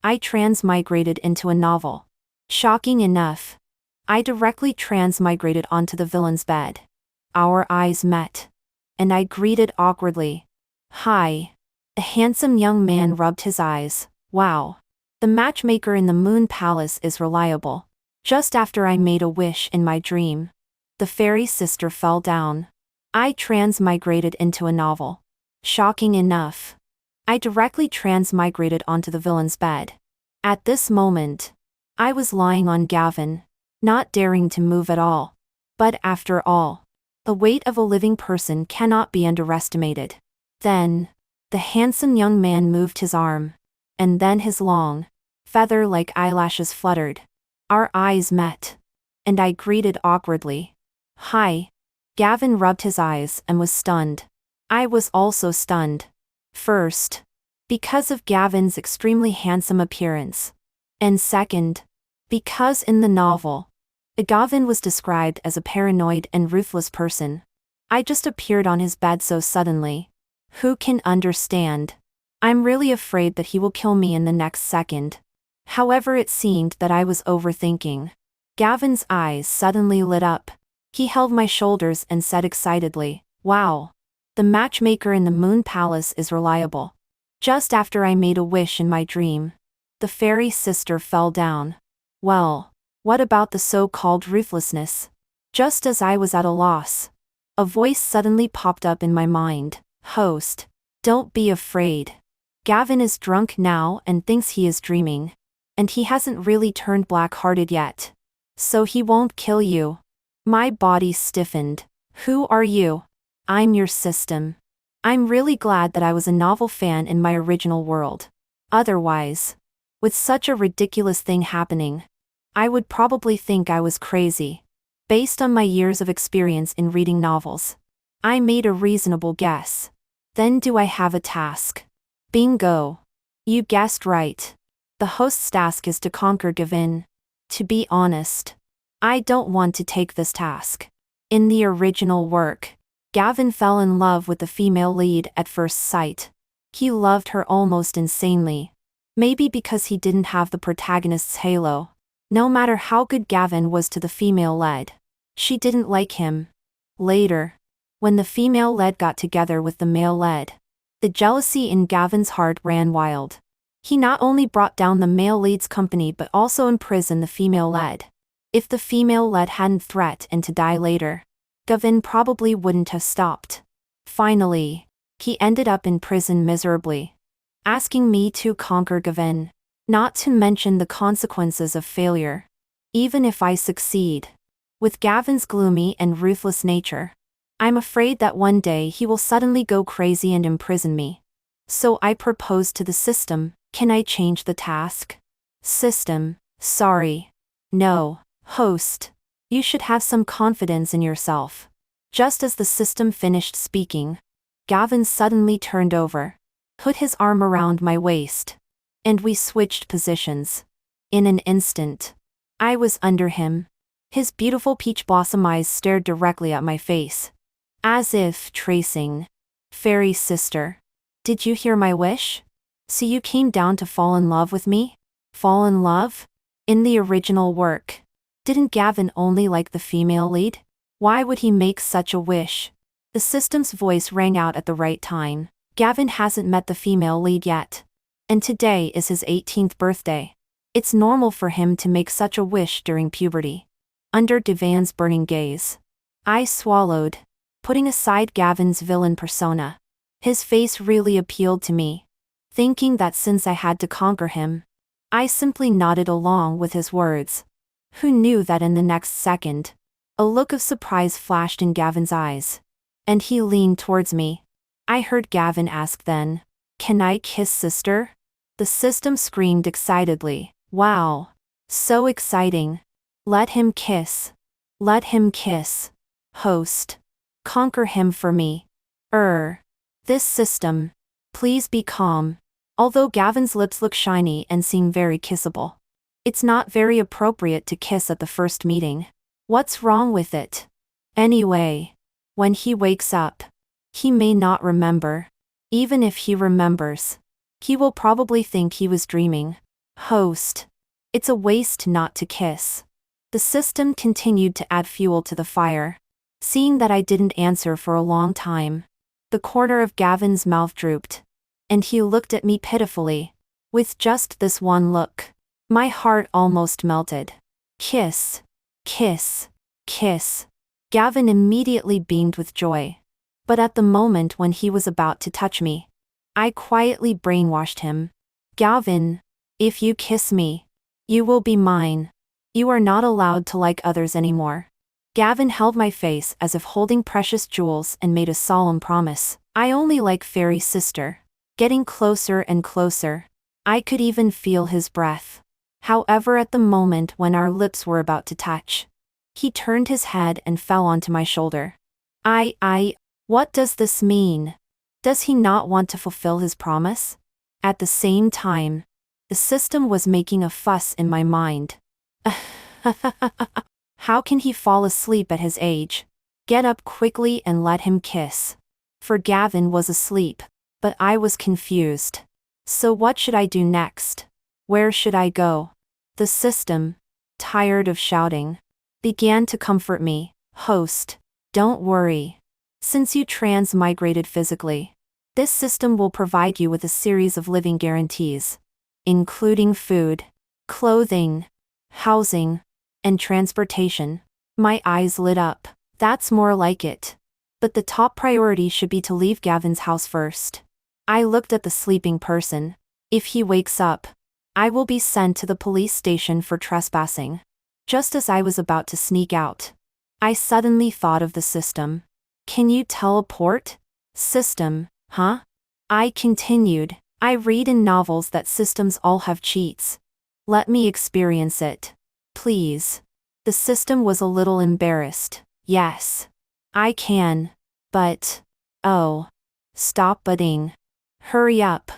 I transmigrated into a novel. Shocking enough, I directly transmigrated onto the villain's bed. Our eyes met, and I greeted awkwardly. Hi. A handsome young man rubbed his eyes. Wow. The matchmaker in the Moon Palace is reliable. Just after I made a wish in my dream, the fairy sister fell down. I transmigrated into a novel. Shocking enough, I directly transmigrated onto the villain's bed. At this moment, I was lying on Gavin, not daring to move at all. But after all, the weight of a living person cannot be underestimated. Then, the handsome young man moved his arm, and then his long, feather-like eyelashes fluttered. Our eyes met, and I greeted awkwardly. Hi. Gavin rubbed his eyes and was stunned. I was also stunned. First, because of Gavin's extremely handsome appearance. And second, because in the novel, Gavin was described as a paranoid and ruthless person. I just appeared on his bed so suddenly. Who can understand? I'm really afraid that he will kill me in the next second. However, it seemed that I was overthinking. Gavin's eyes suddenly lit up. He held my shoulders and said excitedly, Wow. The matchmaker in the Moon Palace is reliable. Just after I made a wish in my dream, the fairy sister fell down. Well, what about the so-called ruthlessness? Just as I was at a loss, a voice suddenly popped up in my mind. Host, don't be afraid. Gavin is drunk now and thinks he is dreaming. And he hasn't really turned black-hearted yet. So he won't kill you. My body stiffened. Who are you? I'm your system. I'm really glad that I was a novel fan in my original world. Otherwise, with such a ridiculous thing happening, I would probably think I was crazy. Based on my years of experience in reading novels, I made a reasonable guess. Then do I have a task? Bingo. You guessed right. The host's task is to conquer Gavin. To be honest, I don't want to take this task. In the original work, Gavin fell in love with the female lead at first sight. He loved her almost insanely. Maybe because he didn't have the protagonist's halo. No matter how good Gavin was to the female lead, she didn't like him. Later, when the female lead got together with the male lead, the jealousy in Gavin's heart ran wild. He not only brought down the male lead's company but also imprisoned the female lead. If the female lead hadn't threatened to die later, Gavin probably wouldn't have stopped. Finally, he ended up in prison miserably, asking me to conquer Gavin, not to mention the consequences of failure. Even if I succeed, with Gavin's gloomy and ruthless nature, I'm afraid that one day he will suddenly go crazy and imprison me. So I proposed to the system, can I change the task? System, sorry. No, host. You should have some confidence in yourself. Just as the system finished speaking, Gavin suddenly turned over, put his arm around my waist, and we switched positions. In an instant, I was under him. His beautiful peach blossom eyes stared directly at my face, as if tracing. Fairy sister, did you hear my wish? So you came down to fall in love with me? Fall in love? In the original work, didn't Gavin only like the female lead? Why would he make such a wish? The system's voice rang out at the right time. Gavin hasn't met the female lead yet. And today is his 18th birthday. It's normal for him to make such a wish during puberty. Under Gavin's burning gaze, I swallowed, putting aside Gavin's villain persona. His face really appealed to me. Thinking that since I had to conquer him, I simply nodded along with his words. Who knew that in the next second, a look of surprise flashed in Gavin's eyes, and he leaned towards me. I heard Gavin ask then, "Can I kiss sister?" The system screamed excitedly, "Wow! So exciting! Let him kiss! Let him kiss! Host! Conquer him for me! This system! Please be calm." Although Gavin's lips look shiny and seem very kissable, it's not very appropriate to kiss at the first meeting. What's wrong with it? Anyway, when he wakes up, he may not remember. Even if he remembers, he will probably think he was dreaming. Host. It's a waste not to kiss. The system continued to add fuel to the fire. Seeing that I didn't answer for a long time, the corner of Gavin's mouth drooped, and he looked at me pitifully. With just this one look, my heart almost melted. Kiss. Kiss. Kiss. Gavin immediately beamed with joy. But at the moment when he was about to touch me, I quietly brainwashed him. Gavin, if you kiss me, you will be mine. You are not allowed to like others anymore. Gavin held my face as if holding precious jewels and made a solemn promise. I only like Fairy's sister. Getting closer and closer. I could even feel his breath. However, at the moment when our lips were about to touch, he turned his head and fell onto my shoulder. What does this mean? Does he not want to fulfill his promise? At the same time, the system was making a fuss in my mind. How can he fall asleep at his age? Get up quickly and let him kiss. For Gavin was asleep, but I was confused. So what should I do next? Where should I go? The system, tired of shouting, began to comfort me. Host, don't worry. Since you transmigrated physically, this system will provide you with a series of living guarantees, including food, clothing, housing, and transportation. My eyes lit up. That's more like it. But the top priority should be to leave Gavin's house first. I looked at the sleeping person. If he wakes up, I will be sent to the police station for trespassing. Just as I was about to sneak out, I suddenly thought of the system. Can you teleport? System, huh? I continued. I read in novels that systems all have cheats. Let me experience it. Please. The system was a little embarrassed. Yes. I can. But. Oh. Stop butting. Hurry up.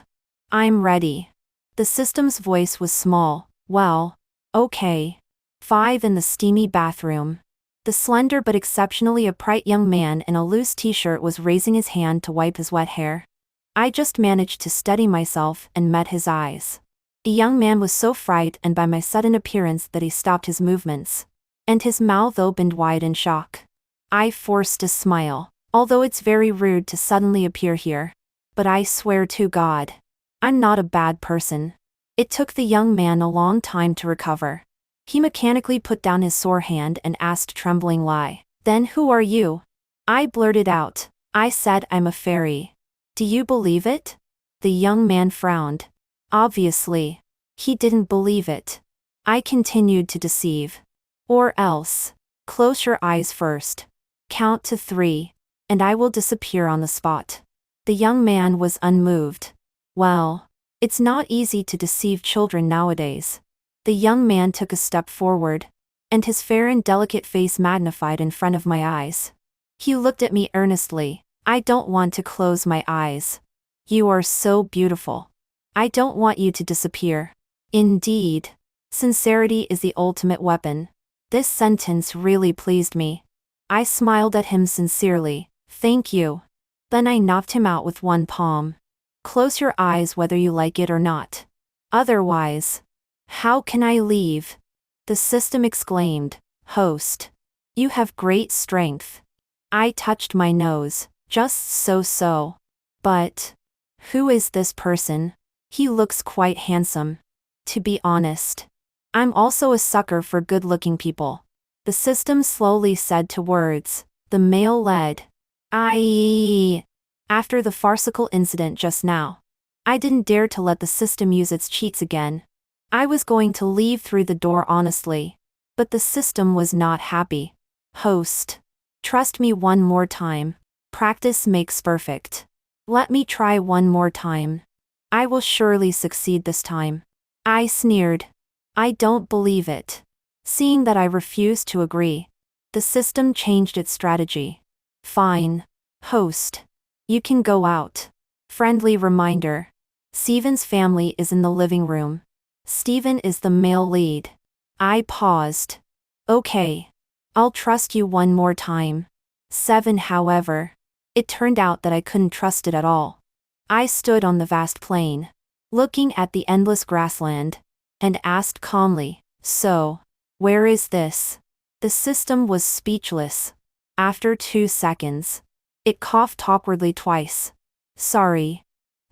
I'm ready. The system's voice was small. Well. Okay. 5 in the steamy bathroom. The slender but exceptionally upright young man in a loose t-shirt was raising his hand to wipe his wet hair. I just managed to steady myself and met his eyes. The young man was so frightened by my sudden appearance that he stopped his movements, and his mouth opened wide in shock. I forced a smile, although it's very rude to suddenly appear here. But I swear to God, I'm not a bad person. It took the young man a long time to recover. He mechanically put down his sore hand and asked trembling lie. Then who are you? I blurted out. I said I'm a fairy. Do you believe it? The young man frowned. Obviously, he didn't believe it. I continued to deceive. Or else, close your eyes first. Count to 3, and I will disappear on the spot. The young man was unmoved. Well, it's not easy to deceive children nowadays. The young man took a step forward, and his fair and delicate face magnified in front of my eyes. He looked at me earnestly. I don't want to close my eyes. You are so beautiful. I don't want you to disappear. Indeed. Sincerity is the ultimate weapon. This sentence really pleased me. I smiled at him sincerely. Thank you. Then I knocked him out with one palm. Close your eyes whether you like it or not. Otherwise, how can I leave? The system exclaimed. Host. You have great strength. I touched my nose. Just so. But. Who is this person? He looks quite handsome. To be honest, I'm also a sucker for good-looking people. The system slowly said to words. The male led. After the farcical incident just now, I didn't dare to let the system use its cheats again. I was going to leave through the door honestly. But the system was not happy. Host. Trust me one more time. Practice makes perfect. Let me try one more time. I will surely succeed this time. I sneered. I don't believe it. Seeing that I refused to agree, the system changed its strategy. Fine. Host. You can go out. Friendly reminder. Steven's family is in the living room. Steven is the male lead. I paused. Okay. I'll trust you one more time. 7. However, it turned out that I couldn't trust it at all. I stood on the vast plain, looking at the endless grassland, and asked calmly, "So, where is this?" The system was speechless. After 2 seconds, it coughed awkwardly twice. "Sorry,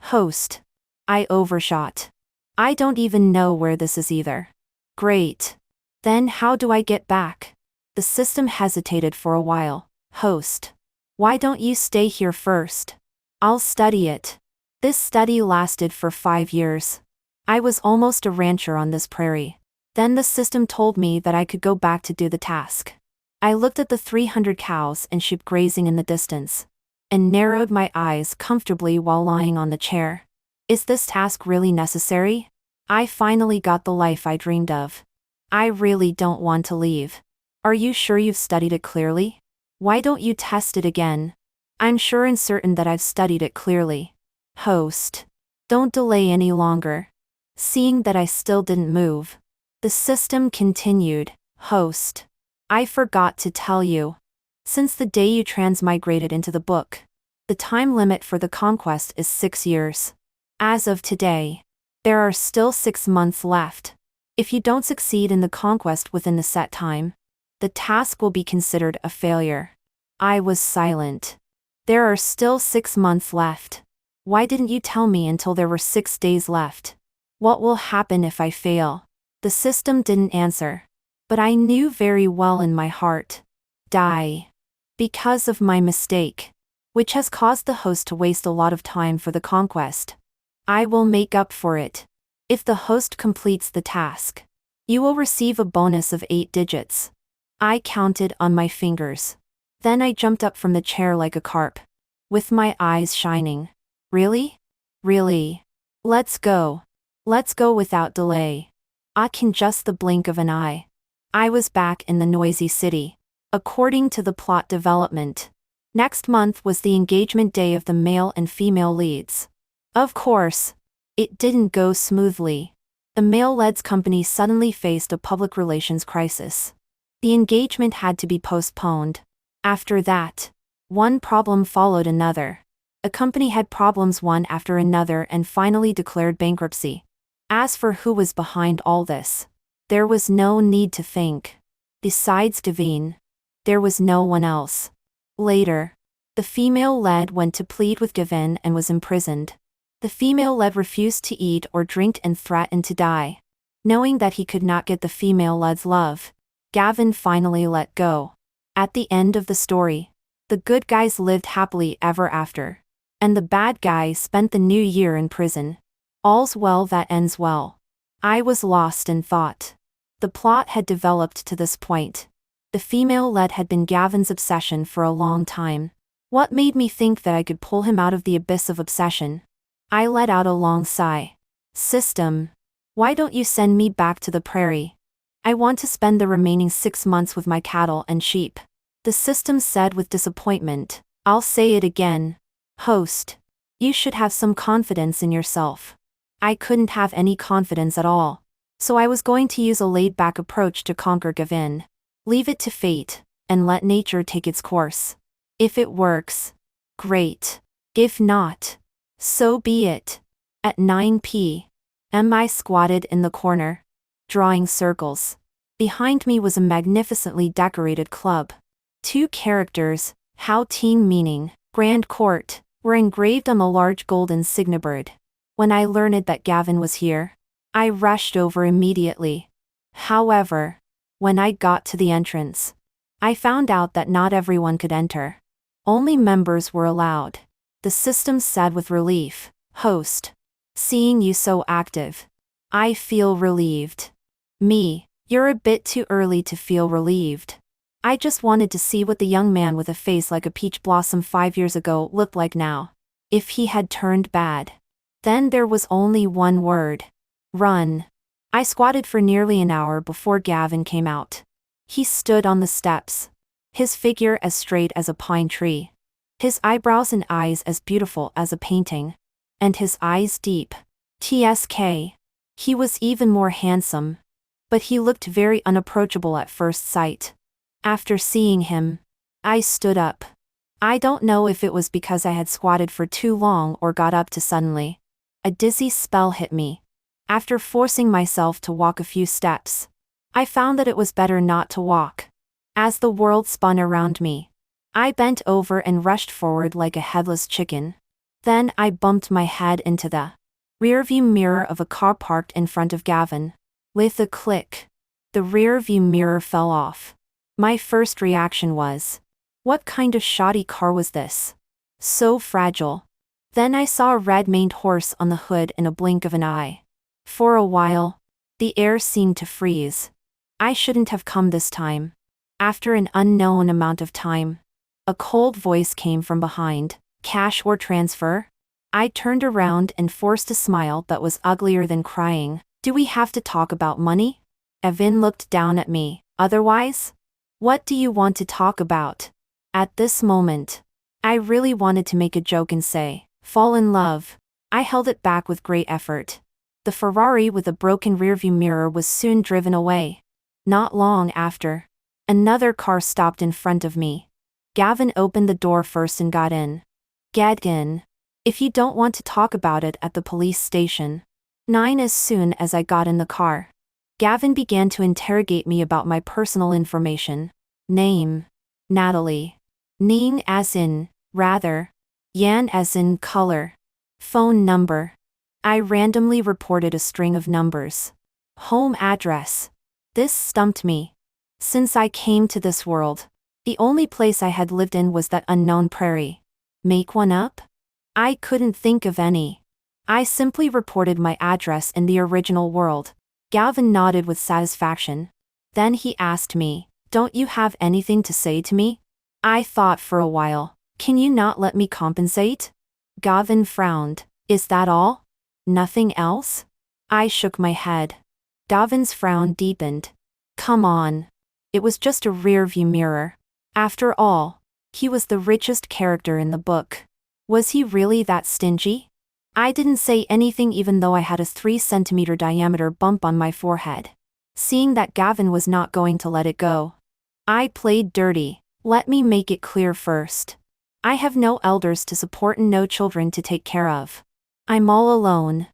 host. I overshot. I don't even know where this is either." "Great. Then how do I get back?" The system hesitated for a while. "Host. Why don't you stay here first? I'll study it." This study lasted for 5 years. I was almost a rancher on this prairie. Then the system told me that I could go back to do the task. I looked at the 300 cows and sheep grazing in the distance, and narrowed my eyes comfortably while lying on the chair. Is this task really necessary? I finally got the life I dreamed of. I really don't want to leave. Are you sure you've studied it clearly? Why don't you test it again? I'm sure and certain that I've studied it clearly. Host. Don't delay any longer. Seeing that I still didn't move, the system continued. Host. I forgot to tell you. Since the day you transmigrated into the book, the time limit for the conquest is 6 years. As of today, there are still 6 months left. If you don't succeed in the conquest within the set time, the task will be considered a failure. I was silent. There are still 6 months left. Why didn't you tell me until there were 6 days left? What will happen if I fail? The system didn't answer. But I knew very well in my heart. Die. Because of my mistake, which has caused the host to waste a lot of time for the conquest. I will make up for it. If the host completes the task, you will receive a bonus of 8 digits. I counted on my fingers. Then I jumped up from the chair like a carp, with my eyes shining. Really? Really? Let's go. Let's go without delay. I can just the blink of an eye. I was back in the noisy city. According to the plot development, next month was the engagement day of the male and female leads. Of course, it didn't go smoothly. The male leads company suddenly faced a public relations crisis. The engagement had to be postponed. After that, one problem followed another. A company had problems one after another and finally declared bankruptcy. As for who was behind all this, there was no need to think. Besides Gavin, there was no one else. Later, the female lead went to plead with Gavin and was imprisoned. The female lead refused to eat or drink and threatened to die. Knowing that he could not get the female lead's love, Gavin finally let go. At the end of the story, the good guys lived happily ever after, and the bad guys spent the new year in prison. All's well that ends well. I was lost in thought. The plot had developed to this point. The female lead had been Gavin's obsession for a long time. What made me think that I could pull him out of the abyss of obsession? I let out a long sigh. System. Why don't you send me back to the prairie? I want to spend the remaining 6 months with my cattle and sheep. The system said with disappointment. I'll say it again. Host. You should have some confidence in yourself. I couldn't have any confidence at all. So I was going to use a laid-back approach to conquer Gavin. Leave it to fate, and let nature take its course. If it works, great. If not, so be it. At 9 p.m. I squatted in the corner, drawing circles. Behind me was a magnificently decorated club. 2 characters, How Teen meaning, Grand Court, were engraved on the large golden signabird. When I learned that Gavin was here, I rushed over immediately. However, when I got to the entrance, I found out that not everyone could enter. Only members were allowed. The system said with relief. Host. Seeing you so active, I feel relieved. Me, you're a bit too early to feel relieved. I just wanted to see what the young man with a face like a peach blossom 5 years ago looked like now. If he had turned bad. Then there was only one word. Run. I squatted for nearly an hour before Gavin came out. He stood on the steps. His figure as straight as a pine tree. His eyebrows and eyes as beautiful as a painting. And his eyes deep. TSK. He was even more handsome. But he looked very unapproachable at first sight. After seeing him, I stood up. I don't know if it was because I had squatted for too long or got up too suddenly. A dizzy spell hit me. After forcing myself to walk a few steps, I found that it was better not to walk. As the world spun around me, I bent over and rushed forward like a headless chicken. Then I bumped my head into the rearview mirror of a car parked in front of Gavin. With a click, the rearview mirror fell off. My first reaction was, what kind of shoddy car was this? So fragile. Then I saw a red-maned horse on the hood in a blink of an eye. For a while, the air seemed to freeze. I shouldn't have come this time. After an unknown amount of time, a cold voice came from behind. Cash or transfer? I turned around and forced a smile that was uglier than crying. Do we have to talk about money? Evan looked down at me. Otherwise? What do you want to talk about? At this moment, I really wanted to make a joke and say, fall in love. I held it back with great effort. The Ferrari with a broken rearview mirror was soon driven away. Not long after, another car stopped in front of me. Gavin opened the door first and got in. Get in. If you don't want to talk about it at the police station. 9. As soon as I got in the car, Gavin began to interrogate me about my personal information. Name: Natalie. Ning as in, rather. Yan as in color. Phone number. I randomly reported a string of numbers. Home address. This stumped me. Since I came to this world, the only place I had lived in was that unknown prairie. Make one up? I couldn't think of any. I simply reported my address in the original world. Gavin nodded with satisfaction. Then he asked me, don't you have anything to say to me? I thought for a while. Can you not let me compensate? Gavin frowned. Is that all? Nothing else? I shook my head. Gavin's frown deepened. Come on. It was just a rearview mirror. After all, he was the richest character in the book. Was he really that stingy? I didn't say anything even though I had a 3-centimeter diameter bump on my forehead. Seeing that Gavin was not going to let it go, I played dirty. Let me make it clear first. I have no elders to support and no children to take care of. I'm all alone.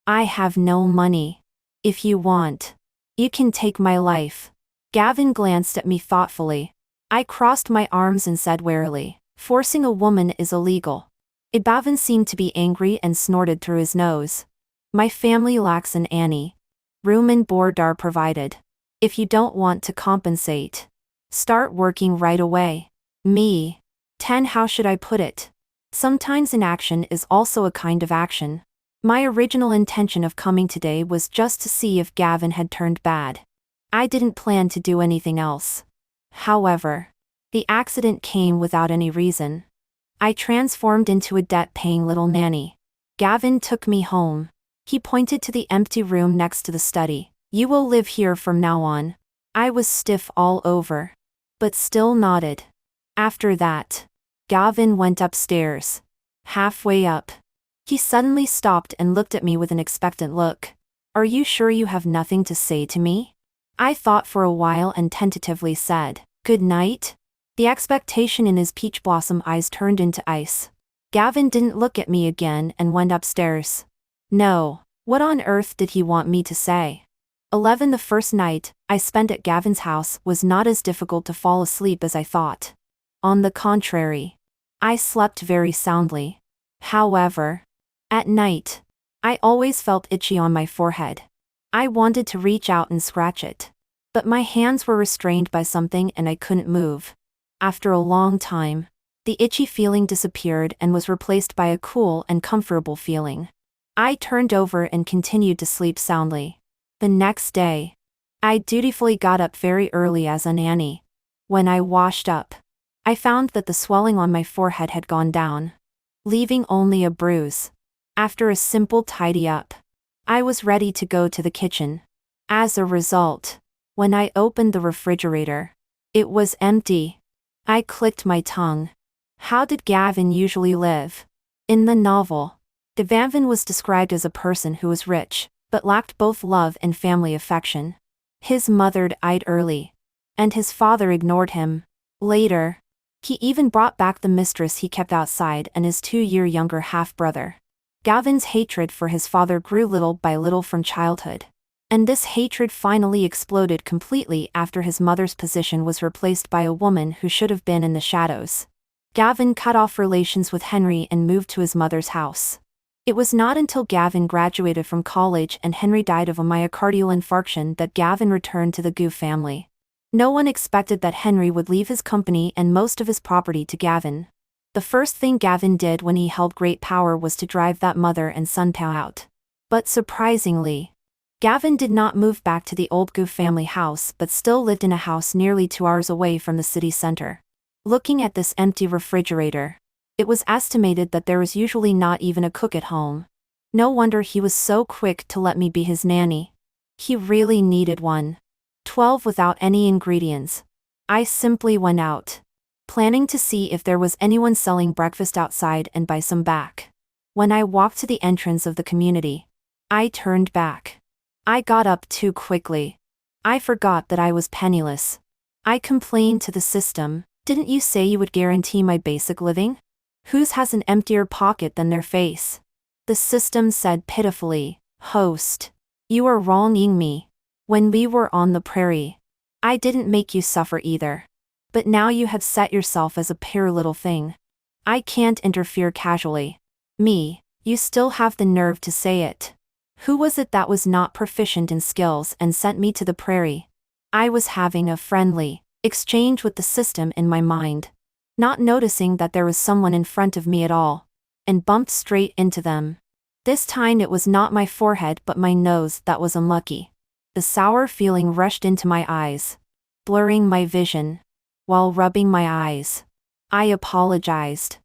I have no money. If you want, you can take my life. Gavin glanced at me thoughtfully. I crossed my arms and said warily, forcing a woman is illegal. Gavin seemed to be angry and snorted through his nose. My family lacks an Annie. Room and board are provided. If you don't want to compensate, start working right away. Me. 10. How should I put it? Sometimes inaction is also a kind of action. My original intention of coming today was just to see if Gavin had turned bad. I didn't plan to do anything else. However, the accident came without any reason. I transformed into a debt-paying little nanny. Gavin took me home. He pointed to the empty room next to the study. You will live here from now on. I was stiff all over, but still nodded. After that, Gavin went upstairs. Halfway up, he suddenly stopped and looked at me with an expectant look. Are you sure you have nothing to say to me? I thought for a while and tentatively said, good night. The expectation in his peach blossom eyes turned into ice. Gavin didn't look at me again and went upstairs. No, what on earth did he want me to say? 11. The first night I spent at Gavin's house was not as difficult to fall asleep as I thought. On the contrary, I slept very soundly. However, at night, I always felt itchy on my forehead. I wanted to reach out and scratch it, but my hands were restrained by something and I couldn't move. After a long time, the itchy feeling disappeared and was replaced by a cool and comfortable feeling. I turned over and continued to sleep soundly. The next day, I dutifully got up very early as a nanny. When I washed up, I found that the swelling on my forehead had gone down, leaving only a bruise. After a simple tidy-up, I was ready to go to the kitchen. As a result, when I opened the refrigerator, it was empty. I clicked my tongue. How did Gavin usually live? In the novel, Gavin was described as a person who was rich, but lacked both love and family affection. His mother died early, and his father ignored him. Later, he even brought back the mistress he kept outside and his 2-year younger half-brother. Gavin's hatred for his father grew little by little from childhood. And this hatred finally exploded completely after his mother's position was replaced by a woman who should have been in the shadows. Gavin cut off relations with Henry and moved to his mother's house. It was not until Gavin graduated from college and Henry died of a myocardial infarction that Gavin returned to the Goof family. No one expected that Henry would leave his company and most of his property to Gavin. The first thing Gavin did when he held great power was to drive that mother and son pair out. But surprisingly, Gavin did not move back to the old Goof family house but still lived in a house nearly 2 hours away from the city center. Looking at this empty refrigerator, it was estimated that there was usually not even a cook at home. No wonder he was so quick to let me be his nanny. He really needed one. 12 without any ingredients. I simply went out, planning to see if there was anyone selling breakfast outside and buy some back. When I walked to the entrance of the community, I turned back. I got up too quickly. I forgot that I was penniless. I complained to the system, "Didn't you say you would guarantee my basic living? Whose has an emptier pocket than their face?" The system said pitifully, "Host, you are wronging me. When we were on the prairie, I didn't make you suffer either. But now you have set yourself as a poor little thing. I can't interfere casually. Me, you still have the nerve to say it. Who was it that was not proficient in skills and sent me to the prairie?" I was having a friendly exchange with the system in my mind, not noticing that there was someone in front of me at all, and bumped straight into them. This time it was not my forehead but my nose that was unlucky. The sour feeling rushed into my eyes, blurring my vision. While rubbing my eyes, I apologized.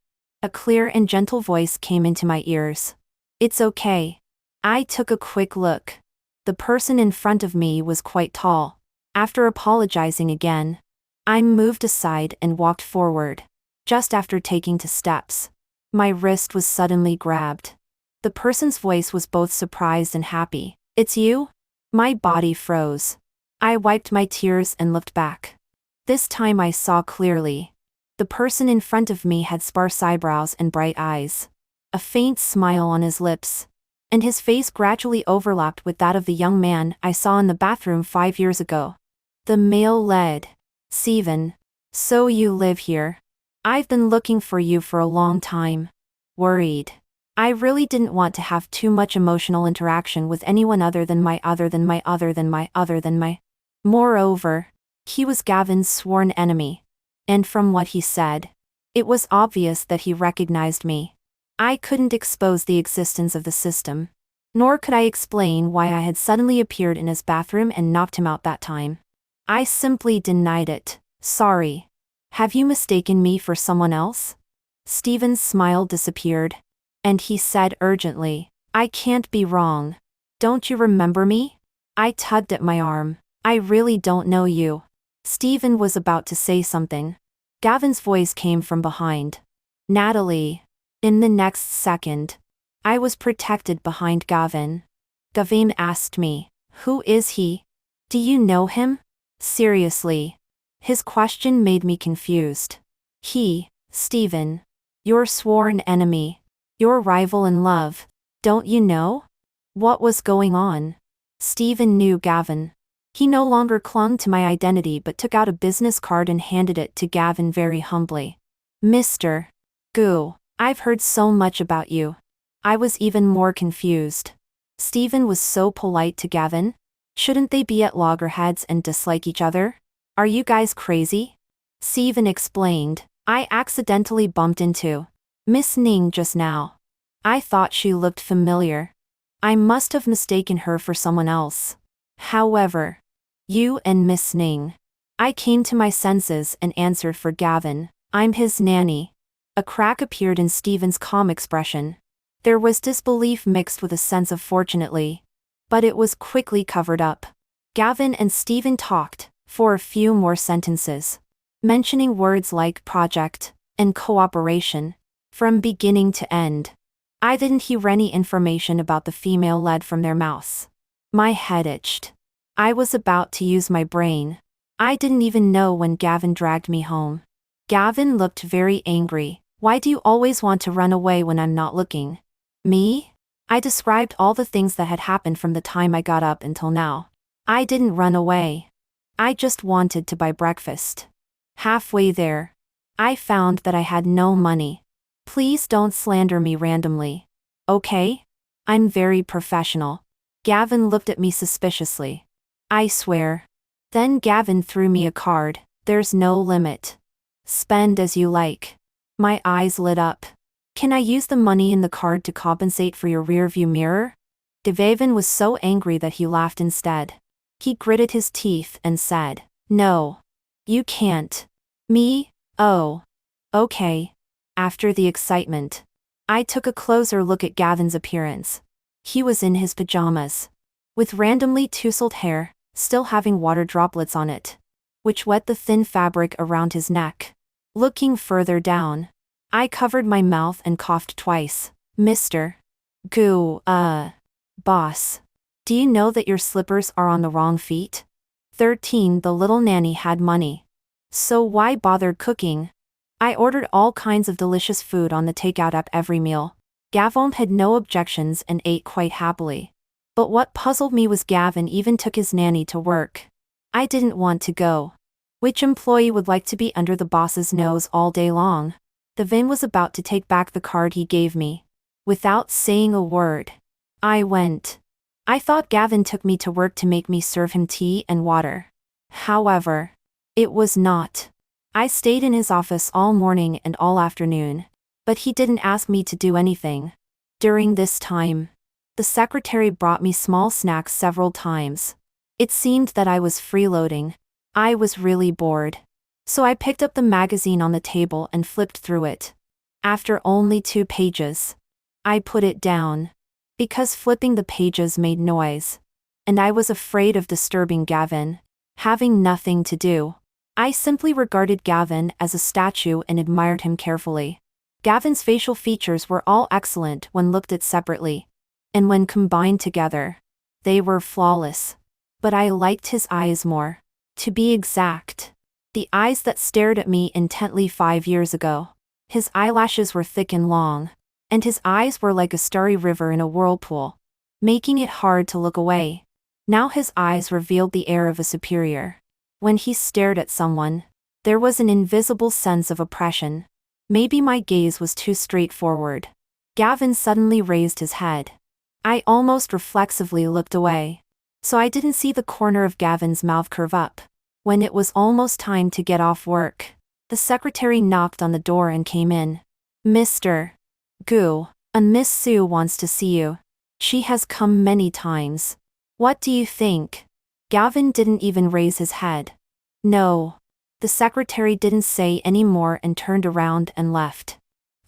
A clear and gentle voice came into my ears. "It's okay." I took a quick look. The person in front of me was quite tall. After apologizing again, I moved aside and walked forward. Just after taking 2 steps, my wrist was suddenly grabbed. The person's voice was both surprised and happy. "It's you?" My body froze. I wiped my tears and looked back. This time I saw clearly. The person in front of me had sparse eyebrows and bright eyes, a faint smile on his lips, and his face gradually overlapped with that of the young man I saw in the bathroom 5 years ago. The male led. "Steven, so you live here. I've been looking for you for a long time. Worried. I really didn't want to have too much emotional interaction with anyone other than my. Moreover, he was Gavin's sworn enemy. And from what he said, it was obvious that he recognized me. I couldn't expose the existence of the system, nor could I explain why I had suddenly appeared in his bathroom and knocked him out that time. I simply denied it. "Sorry. Have you mistaken me for someone else?" Steven's smile disappeared, and he said urgently, "I can't be wrong. Don't you remember me?" I tugged at my arm. "I really don't know you." Steven was about to say something. Gavin's voice came from behind. "Natalie." In the next second, I was protected behind Gavin. Gavin asked me, "Who is he? Do you know him?" Seriously. His question made me confused. "He, Steven. Your sworn enemy. Your rival in love. Don't you know?" What was going on? Steven knew Gavin. He no longer clung to my identity but took out a business card and handed it to Gavin very humbly. "Mr. Goo, I've heard so much about you." I was even more confused. Steven was so polite to Gavin. Shouldn't they be at loggerheads and dislike each other? "Are you guys crazy?" Steven explained. "I accidentally bumped into Miss Ning just now. I thought she looked familiar. I must have mistaken her for someone else. However, you and Miss Ning." I came to my senses and answered for Gavin. "I'm his nanny." A crack appeared in Steven's calm expression. There was disbelief mixed with a sense of fortunately. But it was quickly covered up. Gavin and Steven talked for a few more sentences, mentioning words like project and cooperation, from beginning to end. I didn't hear any information about the female led from their mouths. My head itched. I was about to use my brain. I didn't even know when Gavin dragged me home. Gavin looked very angry. "Why do you always want to run away when I'm not looking?" Me? I described all the things that had happened from the time I got up until now. I didn't run away. I just wanted to buy breakfast. Halfway there, I found that I had no money. Please don't slander me randomly. Okay? I'm very professional. Gavin looked at me suspiciously. I swear. Then Gavin threw me a card. There's no limit. Spend as you like. My eyes lit up. Can I use the money in the card to compensate for your rearview mirror? Gavin was so angry that he laughed instead. He gritted his teeth and said, No. You can't. Me? Oh. Okay. After the excitement, I took a closer look at Gavin's appearance. He was in his pajamas, with randomly tousled hair, still having water droplets on it, which wet the thin fabric around his neck. Looking further down, I covered my mouth and coughed twice. Mr. Boss. Do you know that your slippers are on the wrong feet? 13. The little nanny had money. So why bother cooking? I ordered all kinds of delicious food on the takeout app every meal. Gavin had no objections and ate quite happily. But what puzzled me was Gavin even took his nanny to work. I didn't want to go. Which employee would like to be under the boss's nose all day long? Gavin was about to take back the card he gave me. Without saying a word, I went. I thought Gavin took me to work to make me serve him tea and water. However, it was not. I stayed in his office all morning and all afternoon, but he didn't ask me to do anything. During this time, the secretary brought me small snacks several times. It seemed that I was freeloading. I was really bored. So I picked up the magazine on the table and flipped through it. After only 2 pages, I put it down, because flipping the pages made noise, and I was afraid of disturbing Gavin. Having nothing to do, I simply regarded Gavin as a statue and admired him carefully. Gavin's facial features were all excellent when looked at separately, and when combined together, they were flawless. But I liked his eyes more. To be exact, the eyes that stared at me intently 5 years ago. His eyelashes were thick and long, and his eyes were like a starry river in a whirlpool, making it hard to look away. Now his eyes revealed the air of a superior. When he stared at someone, there was an invisible sense of oppression. Maybe my gaze was too straightforward. Gavin suddenly raised his head. I almost reflexively looked away, so I didn't see the corner of Gavin's mouth curve up. When it was almost time to get off work, the secretary knocked on the door and came in. Mr. And Miss Sue wants to see you. She has come many times. What do you think? Gavin didn't even raise his head. No. The secretary didn't say any more and turned around and left.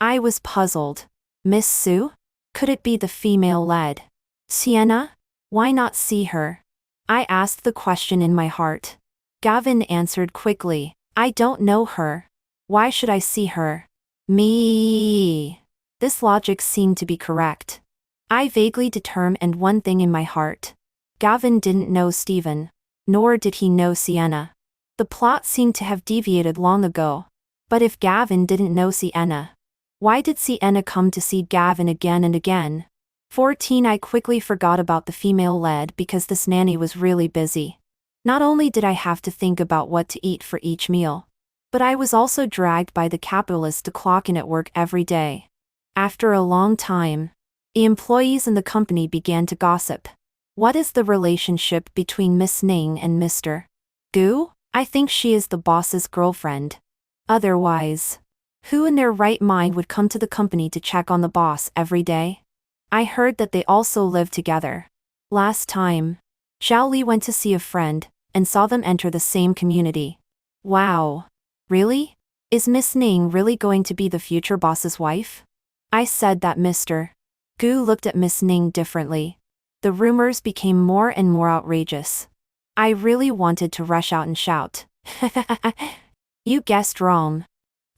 I was puzzled. Miss Sue? Could it be the female-led Sienna? Why not see her? I asked the question in my heart. Gavin answered quickly. I don't know her. Why should I see her? Me. This logic seemed to be correct. I vaguely determined one thing in my heart. Gavin didn't know Stephen, nor did he know Sienna. The plot seemed to have deviated long ago. But if Gavin didn't know Sienna, why did Sienna come to see Gavin again and again? 14. I quickly forgot about the female-led because this nanny was really busy. Not only did I have to think about what to eat for each meal, but I was also dragged by the capitalist to clock in at work every day. After a long time, the employees in the company began to gossip. What is the relationship between Miss Ning and Mr. Gu? I think she is the boss's girlfriend. Otherwise, who in their right mind would come to the company to check on the boss every day? I heard that they also live together. Last time, Xiao Li went to see a friend, and saw them enter the same community. Wow. Really? Is Miss Ning really going to be the future boss's wife? I said that Mr. Gu looked at Miss Ning differently. The rumors became more and more outrageous. I really wanted to rush out and shout. You guessed wrong.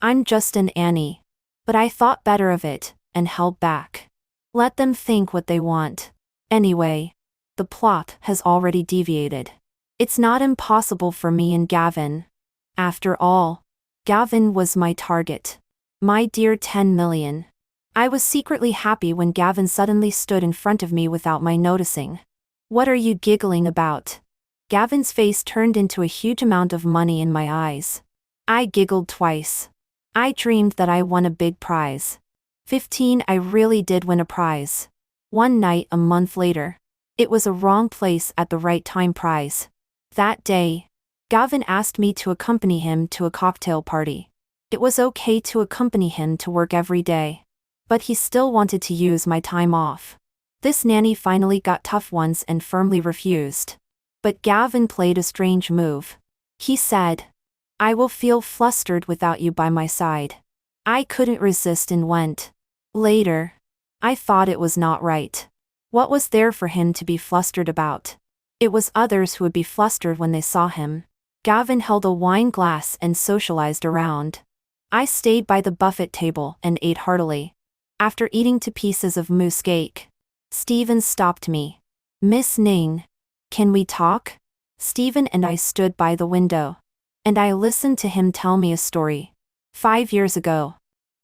I'm just an Annie. But I thought better of it, and held back. Let them think what they want. Anyway, the plot has already deviated. It's not impossible for me and Gavin. After all, Gavin was my target. My dear 10 million. I was secretly happy when Gavin suddenly stood in front of me without my noticing. "What are you giggling about?" Gavin's face turned into a huge amount of money in my eyes. I giggled twice. I dreamed that I won a big prize. 15. I really did win a prize. One night a month later. It was a wrong place at the right time prize. That day, Gavin asked me to accompany him to a cocktail party. It was okay to accompany him to work every day. But he still wanted to use my time off. This nanny finally got tough once and firmly refused. But Gavin played a strange move. He said, "I will feel flustered without you by my side." I couldn't resist and went. Later, I thought it was not right. What was there for him to be flustered about? It was others who would be flustered when they saw him. Gavin held a wine glass and socialized around. I stayed by the buffet table and ate heartily. After eating 2 pieces of mousse cake, Stephen stopped me. "Miss Ning, can we talk?" Stephen and I stood by the window. And I listened to him tell me a story. 5 years ago,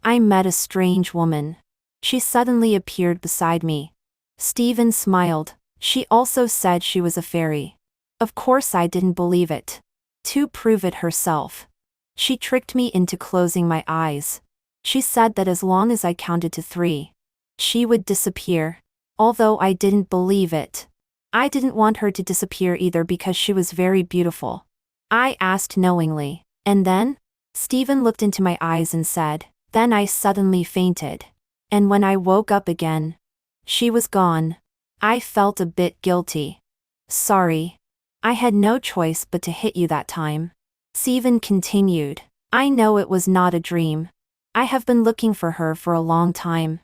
I met a strange woman. She suddenly appeared beside me. Stephen smiled. She also said she was a fairy. Of course I didn't believe it. To prove it herself, she tricked me into closing my eyes. She said that as long as I counted to 3, she would disappear. Although I didn't believe it. I didn't want her to disappear either because she was very beautiful. I asked knowingly. "And then?" Stephen looked into my eyes and said, "Then I suddenly fainted. And when I woke up again, she was gone." I felt a bit guilty. "Sorry. I had no choice but to hit you that time." Stephen continued, "I know it was not a dream. I have been looking for her for a long time.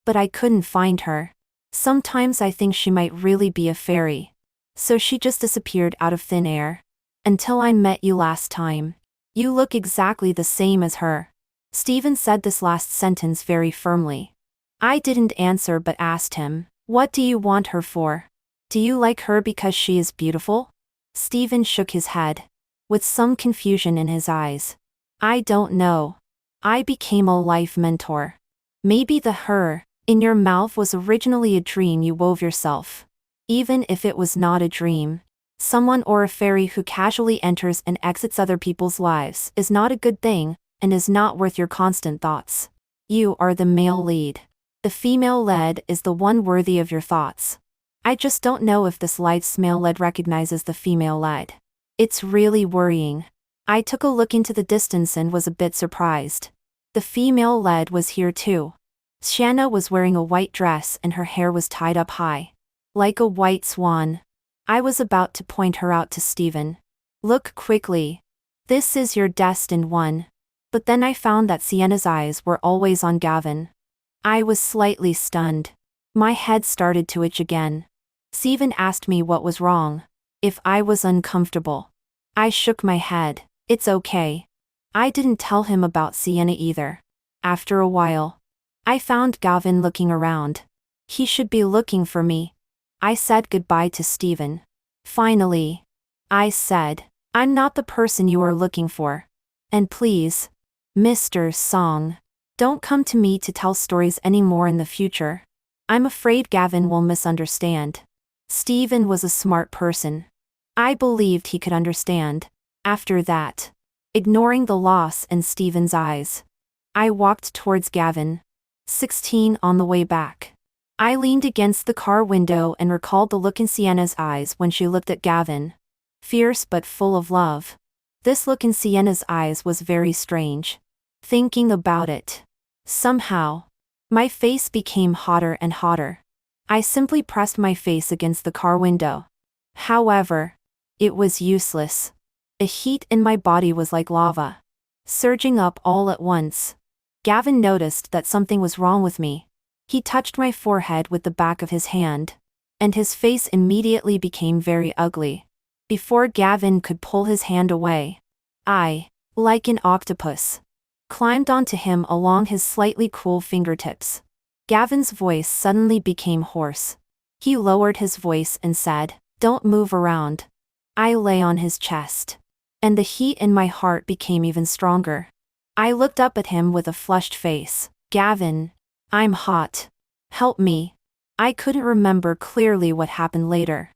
But I couldn't find her. Sometimes I think she might really be a fairy. So she just disappeared out of thin air. Until I met you last time. You look exactly the same as her." Stephen said this last sentence very firmly. I didn't answer but asked him, "What do you want her for? Do you like her because she is beautiful?" Stephen shook his head, with some confusion in his eyes. "I don't know. I became a life mentor. Maybe the her in your mouth was originally a dream you wove yourself. Even if it was not a dream, someone or a fairy who casually enters and exits other people's lives is not a good thing, and is not worth your constant thoughts. You are the male lead. The female lead is the one worthy of your thoughts. I just don't know if this life's male lead recognizes the female lead. It's really worrying." I took a look into the distance and was a bit surprised. The female lead was here too. Shanna was wearing a white dress and her hair was tied up high. Like a white swan. I was about to point her out to Stephen. "Look quickly. This is your destined one." But then I found that Sienna's eyes were always on Gavin. I was slightly stunned. My head started to itch again. Stephen asked me what was wrong. If I was uncomfortable. I shook my head. "It's okay." I didn't tell him about Sienna either. After a while, I found Gavin looking around. He should be looking for me. I said goodbye to Stephen. Finally, I said, "I'm not the person you are looking for. And please, Mr. Song, don't come to me to tell stories anymore in the future. I'm afraid Gavin will misunderstand." Stephen was a smart person. I believed he could understand. After that, ignoring the loss in Stephen's eyes, I walked towards Gavin. 16. On the way back, I leaned against the car window and recalled the look in Sienna's eyes when she looked at Gavin. Fierce but full of love. This look in Sienna's eyes was very strange. Thinking about it, somehow, my face became hotter and hotter. I simply pressed my face against the car window. However, it was useless. The heat in my body was like lava, surging up all at once. Gavin noticed that something was wrong with me. He touched my forehead with the back of his hand, and his face immediately became very ugly. Before Gavin could pull his hand away, I, like an octopus, climbed onto him along his slightly cool fingertips. Gavin's voice suddenly became hoarse. He lowered his voice and said, "Don't move around." I lay on his chest, and the heat in my heart became even stronger. I looked up at him with a flushed face. "Gavin, I'm hot. Help me. I couldn't remember clearly what happened later.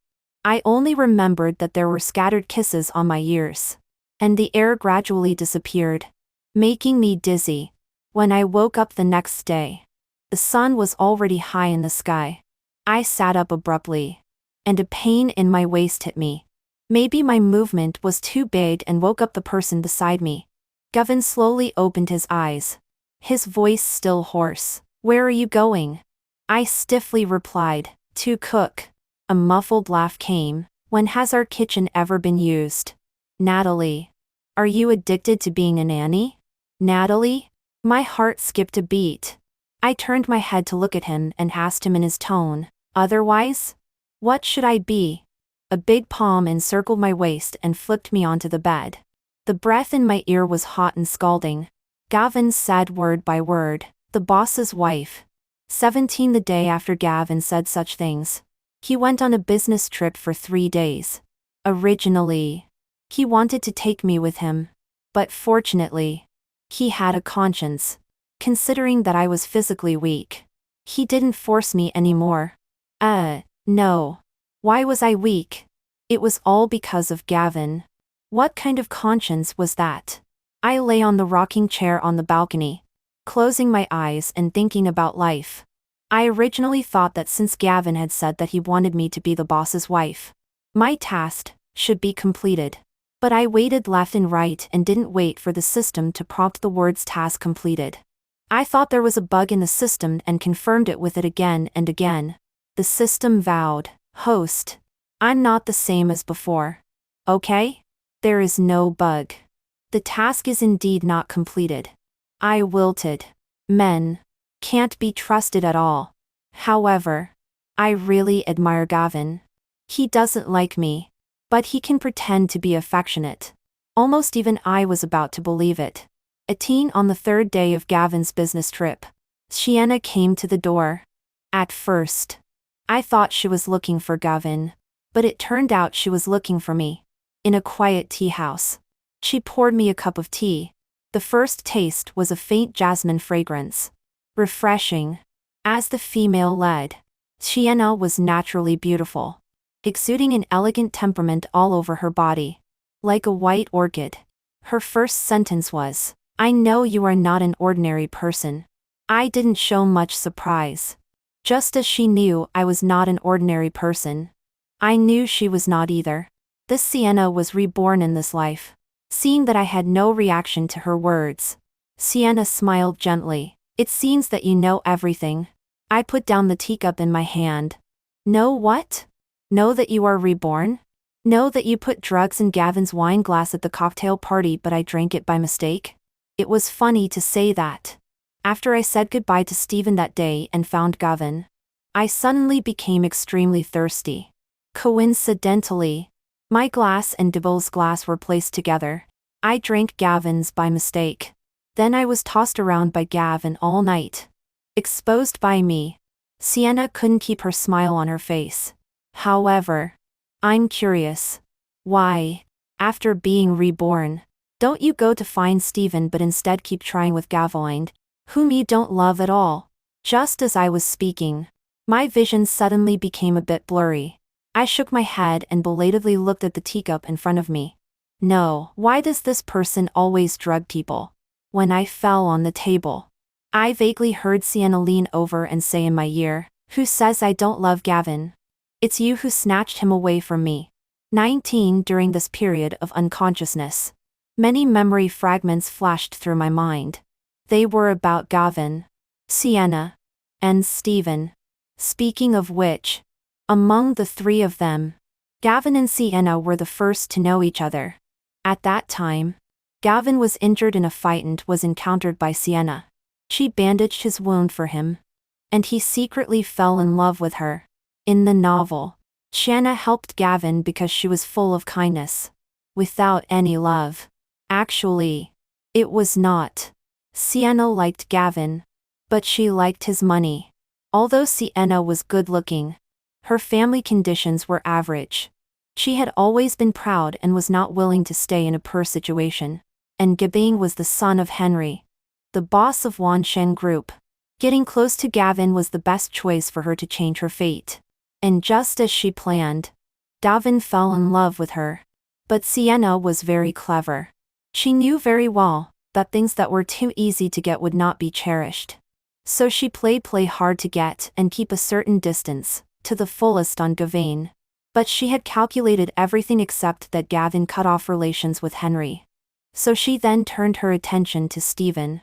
I only remembered that there were scattered kisses on my ears. And the air gradually disappeared, making me dizzy. When I woke up the next day, the sun was already high in the sky. I sat up abruptly, and a pain in my waist hit me. Maybe my movement was too big and woke up the person beside me. Gavin slowly opened his eyes, his voice still hoarse. "Where are you going?" I stiffly replied, "To cook." A muffled laugh came. "When has our kitchen ever been used?" "Natalie. Are you addicted to being a nanny?" "Natalie?" My heart skipped a beat. I turned my head to look at him and asked him in his tone, "Otherwise? What should I be?" A big palm encircled my waist and flipped me onto the bed. The breath in my ear was hot and scalding. Gavin said word by word, "The boss's wife." 17 The day after Gavin said such things, he went on a business trip for 3 days. Originally, he wanted to take me with him. But fortunately, he had a conscience. Considering that I was physically weak, he didn't force me anymore. No. Why was I weak? It was all because of Gavin. What kind of conscience was that? I lay on the rocking chair on the balcony, closing my eyes and thinking about life. I originally thought that since Gavin had said that he wanted me to be the boss's wife, my task should be completed. But I waited left and right and didn't wait for the system to prompt the words "task completed." I thought there was a bug in the system and confirmed it with it again and again. The system vowed, "Host, I'm not the same as before. Okay? There is no bug. The task is indeed not completed." I wilted. Men can't be trusted at all. However, I really admire Gavin. He doesn't like me, but he can pretend to be affectionate. Almost even I was about to believe it. On the third day of Gavin's business trip, Sienna came to the door. At first, I thought she was looking for Gavin, but it turned out she was looking for me. In a quiet tea house, she poured me a cup of tea. The first taste was a faint jasmine fragrance. Refreshing. As the female led, Sienna was naturally beautiful, exuding an elegant temperament all over her body. Like a white orchid. Her first sentence was, "I know you are not an ordinary person." I didn't show much surprise. Just as she knew I was not an ordinary person, I knew she was not either. This Sienna was reborn in this life. Seeing that I had no reaction to her words, Sienna smiled gently. "It seems that you know everything." I put down the teacup in my hand. "Know what?" "Know that you are reborn? Know that you put drugs in Gavin's wine glass at the cocktail party but I drank it by mistake?" It was funny to say that. After I said goodbye to Stephen that day and found Gavin, I suddenly became extremely thirsty. Coincidentally, my glass and Dibbles' glass were placed together. I drank Gavin's by mistake. Then I was tossed around by Gavin all night. Exposed by me. Sienna couldn't keep her smile on her face. However, I'm curious. Why, after being reborn, don't you go to find Stephen but instead keep trying with Gavin, whom you don't love at all? Just as I was speaking, my vision suddenly became a bit blurry. I shook my head and belatedly looked at the teacup in front of me. No, why does this person always drug people? When I fell on the table, I vaguely heard Sienna lean over and say in my ear, "Who says I don't love Gavin? It's you who snatched him away from me." 19 During this period of unconsciousness, many memory fragments flashed through my mind. They were about Gavin, Sienna, and Stephen. Speaking of which, among the three of them, Gavin and Sienna were the first to know each other. At that time, Gavin was injured in a fight and was encountered by Sienna. She bandaged his wound for him, and he secretly fell in love with her. In the novel, Sienna helped Gavin because she was full of kindness, without any love. Actually, it was not. Sienna liked Gavin, but she liked his money. Although Sienna was good-looking, her family conditions were average. She had always been proud and was not willing to stay in a poor situation. And Gabing was the son of Henry, the boss of Wanshen Group. Getting close to Gavin was the best choice for her to change her fate. And just as she planned, Gavin fell in love with her. But Sienna was very clever. She knew very well that things that were too easy to get would not be cherished. So she played hard to get and keep a certain distance, to the fullest on Gavin. But she had calculated everything except that Gavin cut off relations with Henry. So she then turned her attention to Stephen,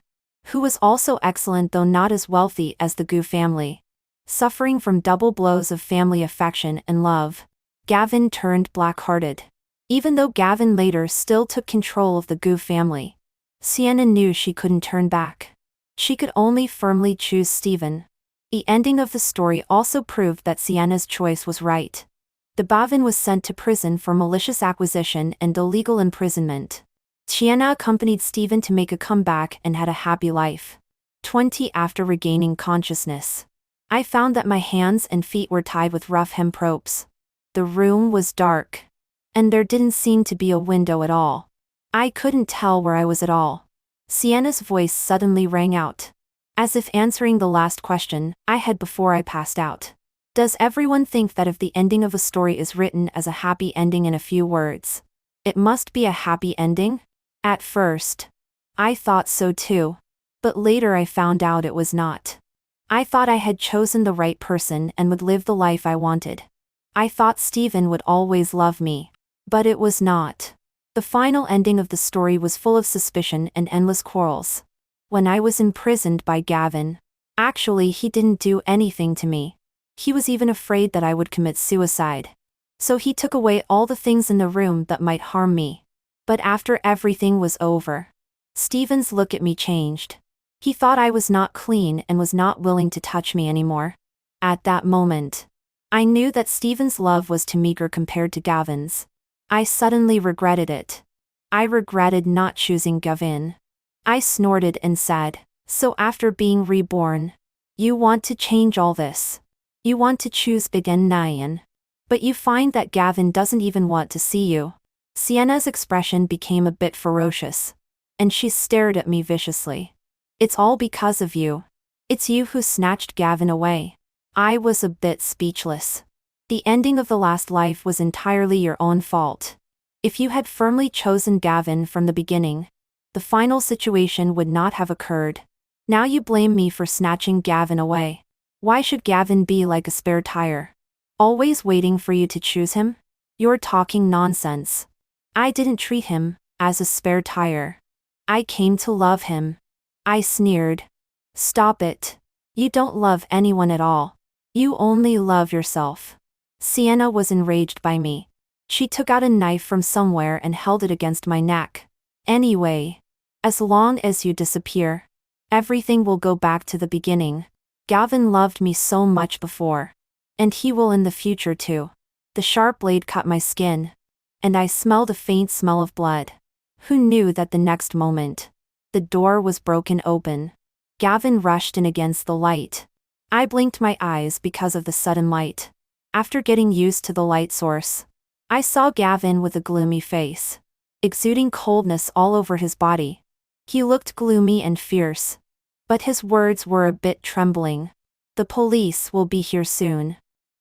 who was also excellent though not as wealthy as the Gu family. Suffering from double blows of family affection and love, Gavin turned black-hearted. Even though Gavin later still took control of the Gu family, Sienna knew she couldn't turn back. She could only firmly choose Stephen. The ending of the story also proved that Sienna's choice was right. The Gavin was sent to prison for malicious acquisition and illegal imprisonment. Sienna accompanied Stephen to make a comeback and had a happy life. 20 After regaining consciousness, I found that my hands and feet were tied with rough hemp ropes. The room was dark, and there didn't seem to be a window at all. I couldn't tell where I was at all. Sienna's voice suddenly rang out, as if answering the last question I had before I passed out. Does everyone think that if the ending of a story is written as a happy ending in a few words, it must be a happy ending? At first, I thought so too. But later I found out it was not. I thought I had chosen the right person and would live the life I wanted. I thought Stephen would always love me. But it was not. The final ending of the story was full of suspicion and endless quarrels. When I was imprisoned by Gavin, actually he didn't do anything to me. He was even afraid that I would commit suicide. So he took away all the things in the room that might harm me. But after everything was over, Stephen's look at me changed. He thought I was not clean and was not willing to touch me anymore. At that moment, I knew that Stephen's love was too meager compared to Gavin's. I suddenly regretted it. I regretted not choosing Gavin. I snorted and said, "So after being reborn, you want to change all this? You want to choose again, Nyan? But you find that Gavin doesn't even want to see you." Sienna's expression became a bit ferocious, and she stared at me viciously. "It's all because of you. It's you who snatched Gavin away." I was a bit speechless. The ending of the last life was entirely your own fault. If you had firmly chosen Gavin from the beginning, the final situation would not have occurred. Now you blame me for snatching Gavin away. Why should Gavin be like a spare tire, always waiting for you to choose him? You're talking nonsense. I didn't treat him as a spare tire. I came to love him. I sneered. "Stop it. You don't love anyone at all. You only love yourself." Sienna was enraged by me. She took out a knife from somewhere and held it against my neck. "Anyway, as long as you disappear, everything will go back to the beginning. Gavin loved me so much before. And he will in the future too." The sharp blade cut my skin, and I smelled a faint smell of blood. Who knew that the next moment, the door was broken open. Gavin rushed in against the light. I blinked my eyes because of the sudden light. After getting used to the light source, I saw Gavin with a gloomy face, exuding coldness all over his body. He looked gloomy and fierce, but his words were a bit trembling. "The police will be here soon.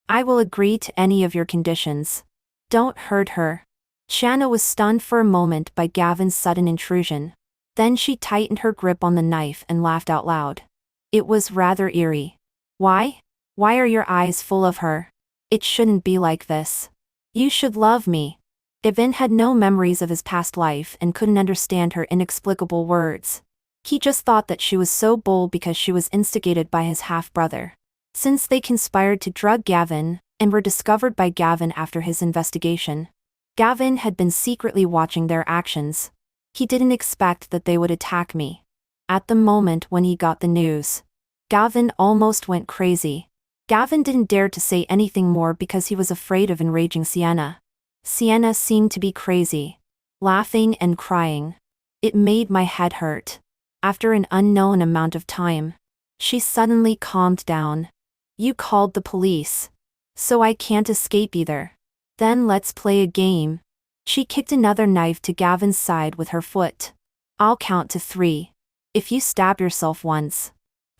I will agree to any of your conditions. Don't hurt her." Shanna was stunned for a moment by Gavin's sudden intrusion. Then she tightened her grip on the knife and laughed out loud. It was rather eerie. "Why? Why are your eyes full of her? It shouldn't be like this. You should love me." Gavin had no memories of his past life and couldn't understand her inexplicable words. He just thought that she was so bold because she was instigated by his half-brother. Since they conspired to drug Gavin, and were discovered by Gavin after his investigation, Gavin had been secretly watching their actions. He didn't expect that they would attack me. At the moment when he got the news, Gavin almost went crazy. Gavin didn't dare to say anything more because he was afraid of enraging Sienna. Sienna seemed to be crazy, laughing and crying. It made my head hurt. After an unknown amount of time, she suddenly calmed down. "You called the police, so I can't escape either. Then let's play a game." She kicked another knife to Gavin's side with her foot. "I'll count to 3. If you stab yourself once,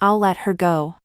I'll let her go.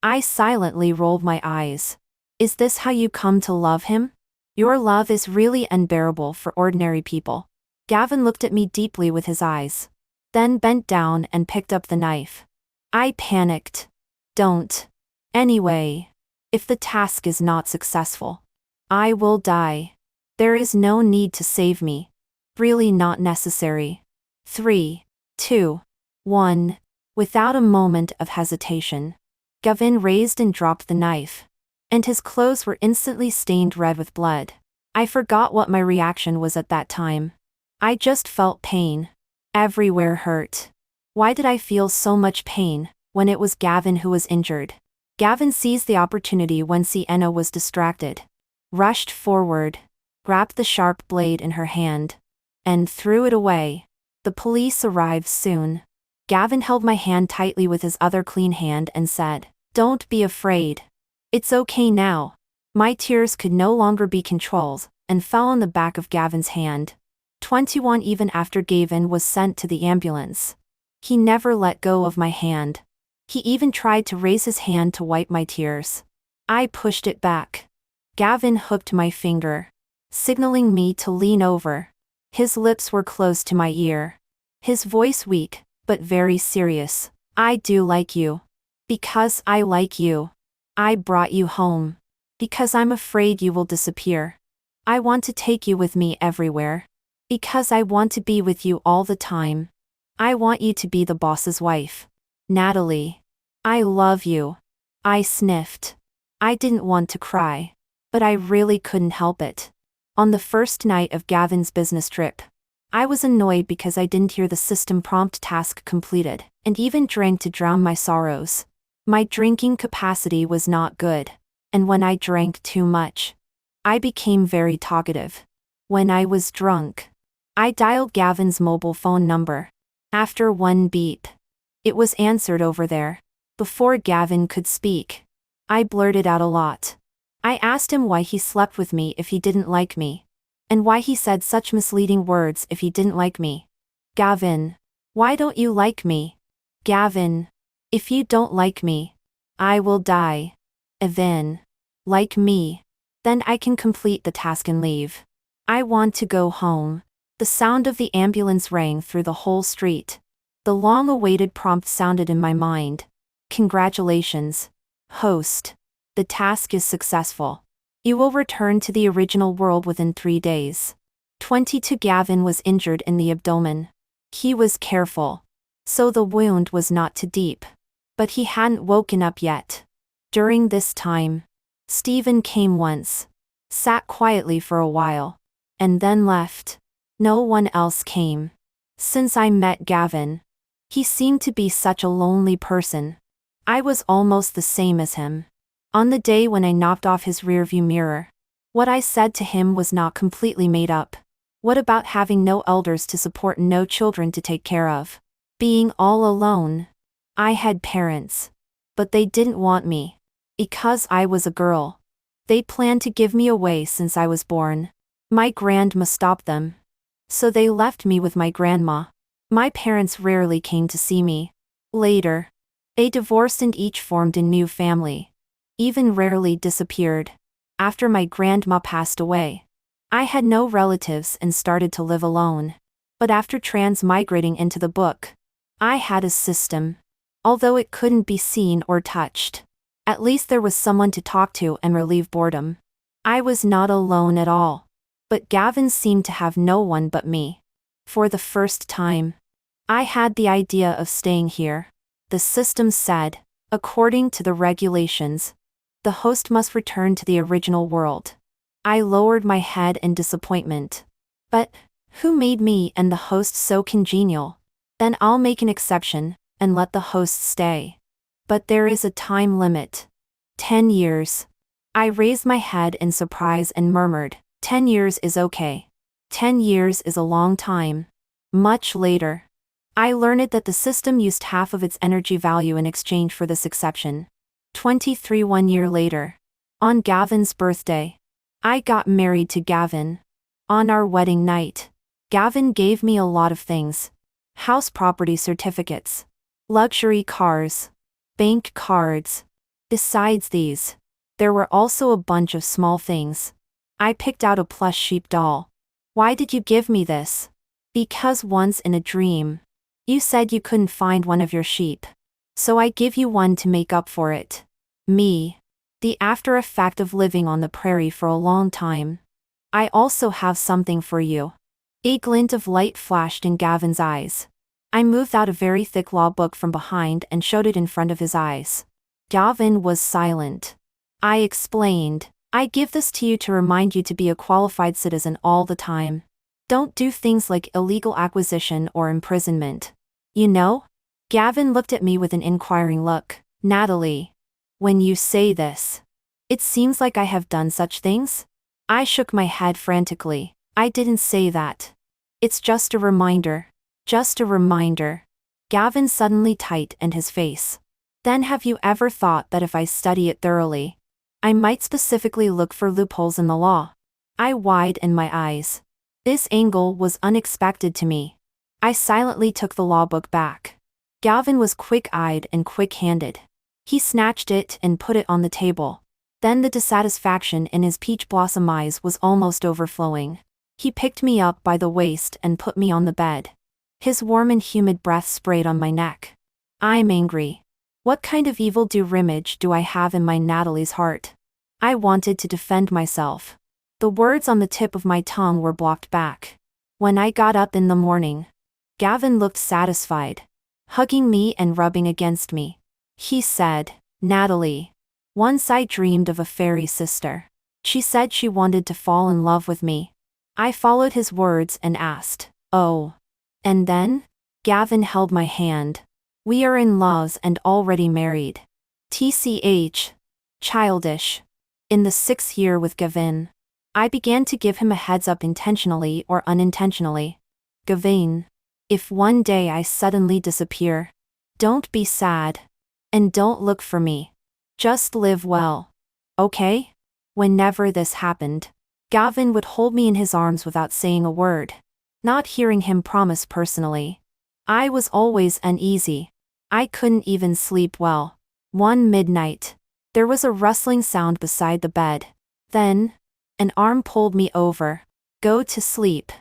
I silently rolled my eyes. Is this how you come to love him? Your love is really unbearable for ordinary people. Gavin looked at me deeply with his eyes. Then bent down and picked up the knife. I panicked. Don't. Anyway. If the task is not successful, I will die. There is no need to save me. Really not necessary. 3, 2, 1. Without a moment of hesitation, Gavin raised and dropped the knife, and his clothes were instantly stained red with blood. I forgot what my reaction was at that time. I just felt pain. Everywhere hurt. Why did I feel so much pain when it was Gavin who was injured? Gavin seized the opportunity when Sienna was distracted, rushed forward, grabbed the sharp blade in her hand, and threw it away. The police arrived soon. Gavin held my hand tightly with his other clean hand and said, "Don't be afraid. It's okay now." My tears could no longer be controlled, and fell on the back of Gavin's hand. 21 Even after Gavin was sent to the ambulance, he never let go of my hand. He even tried to raise his hand to wipe my tears. I pushed it back. Gavin hooked my finger, signaling me to lean over. His lips were close to my ear. His voice weak, but very serious. "I do like you. Because I like you. I brought you home. Because I'm afraid you will disappear. I want to take you with me everywhere. Because I want to be with you all the time. I want you to be the boss's wife. Natalie. I love you." I sniffed. I didn't want to cry, but I really couldn't help it. On the first night of Gavin's business trip, I was annoyed because I didn't hear the system prompt task completed, and even drank to drown my sorrows. My drinking capacity was not good, and when I drank too much, I became very talkative. When I was drunk, I dialed Gavin's mobile phone number. After one beep, it was answered over there. Before Gavin could speak, I blurted out a lot. I asked him why he slept with me if he didn't like me, and why he said such misleading words if he didn't like me. "Gavin, why don't you like me? Gavin, if you don't like me, I will die. Evan, like me. Then I can complete the task and leave. I want to go home." The sound of the ambulance rang through the whole street. The long-awaited prompt sounded in my mind. "Congratulations, host. The task is successful. You will return to the original world within 3 days." 22 Gavin was injured in the abdomen. He was careful, so the wound was not too deep. But he hadn't woken up yet. During this time, Stephen came once, sat quietly for a while, and then left. No one else came. Since I met Gavin, he seemed to be such a lonely person. I was almost the same as him. On the day when I knocked off his rearview mirror, what I said to him was not completely made up. What about having no elders to support and no children to take care of? Being all alone. I had parents, but they didn't want me. Because I was a girl. They planned to give me away since I was born. My grandma stopped them. So they left me with my grandma. My parents rarely came to see me. Later, they divorced and each formed a new family. Even rarely disappeared. After my grandma passed away, I had no relatives and started to live alone. But after transmigrating into the book, I had a system. Although it couldn't be seen or touched, at least there was someone to talk to and relieve boredom. I was not alone at all. But Gavin seemed to have no one but me. For the first time, I had the idea of staying here. The system said, according to the regulations, the host must return to the original world. I lowered my head in disappointment. But who made me and the host so congenial? Then I'll make an exception and let the host stay. But there is a time limit. 10 years. I raised my head in surprise and murmured, 10 years is okay. 10 years is a long time. Much later, I learned that the system used half of its energy value in exchange for this exception. 23 1 year later, on Gavin's birthday, I got married to Gavin. On our wedding night, Gavin gave me a lot of things. House property certificates, luxury cars, bank cards. Besides these, there were also a bunch of small things. I picked out a plush sheep doll. Why did you give me this? Because once in a dream, you said you couldn't find one of your sheep. So I give you one to make up for it. Me. The after effect of living on the prairie for a long time. I also have something for you. A glint of light flashed in Gavin's eyes. I moved out a very thick law book from behind and showed it in front of his eyes. Gavin was silent. I explained, I give this to you to remind you to be a qualified citizen all the time. Don't do things like illegal acquisition or imprisonment. You know? Gavin looked at me with an inquiring look. Natalie. When you say this, it seems like I have done such things? I shook my head frantically. I didn't say that. It's just a reminder. Just a reminder. Gavin suddenly tightened his face. Then have you ever thought that if I study it thoroughly, I might specifically look for loopholes in the law? I widened my eyes. This angle was unexpected to me. I silently took the law book back. Gavin was quick-eyed and quick-handed. He snatched it and put it on the table. Then the dissatisfaction in his peach blossom eyes was almost overflowing. He picked me up by the waist and put me on the bed. His warm and humid breath sprayed on my neck. I'm angry. What kind of evil-do image do I have in my Natalie's heart? I wanted to defend myself. The words on the tip of my tongue were blocked back. When I got up in the morning, Gavin looked satisfied, hugging me and rubbing against me. He said, Natalie. Once I dreamed of a fairy sister. She said she wanted to fall in love with me. I followed his words and asked, oh. And then? Gavin held my hand. We are in laws and already married. TCH. Childish. In the 6th year with Gavin. I began to give him a heads up intentionally or unintentionally. Gavin. If one day I suddenly disappear, don't be sad. And don't look for me. Just live well. Okay? Whenever this happened, Gavin would hold me in his arms without saying a word. Not hearing him promise personally, I was always uneasy. I couldn't even sleep well. One midnight, there was a rustling sound beside the bed. Then, an arm pulled me over. Go to sleep.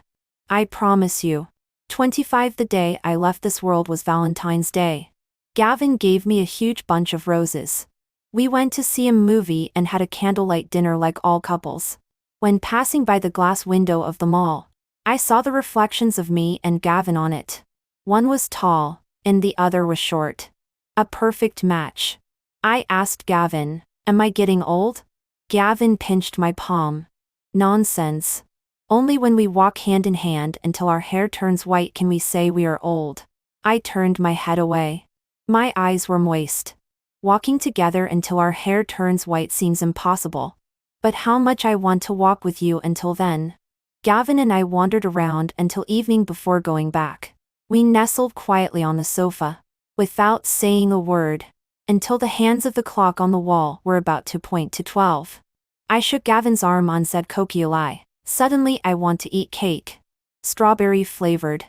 I promise you. 25 The day I left this world was Valentine's Day. Gavin gave me a huge bunch of roses. We went to see a movie and had a candlelight dinner like all couples. When passing by the glass window of the mall, I saw the reflections of me and Gavin on it. One was tall, and the other was short. A perfect match. I asked Gavin, am I getting old? Gavin pinched my palm. Nonsense. Only when we walk hand in hand until our hair turns white can we say we are old. I turned my head away. My eyes were moist. Walking together until our hair turns white seems impossible. But how much I want to walk with you until then. Gavin and I wandered around until evening before going back. We nestled quietly on the sofa, without saying a word, until the hands of the clock on the wall were about to point to 12. I shook Gavin's arm and said Kokiolai. Suddenly I want to eat cake. Strawberry flavored.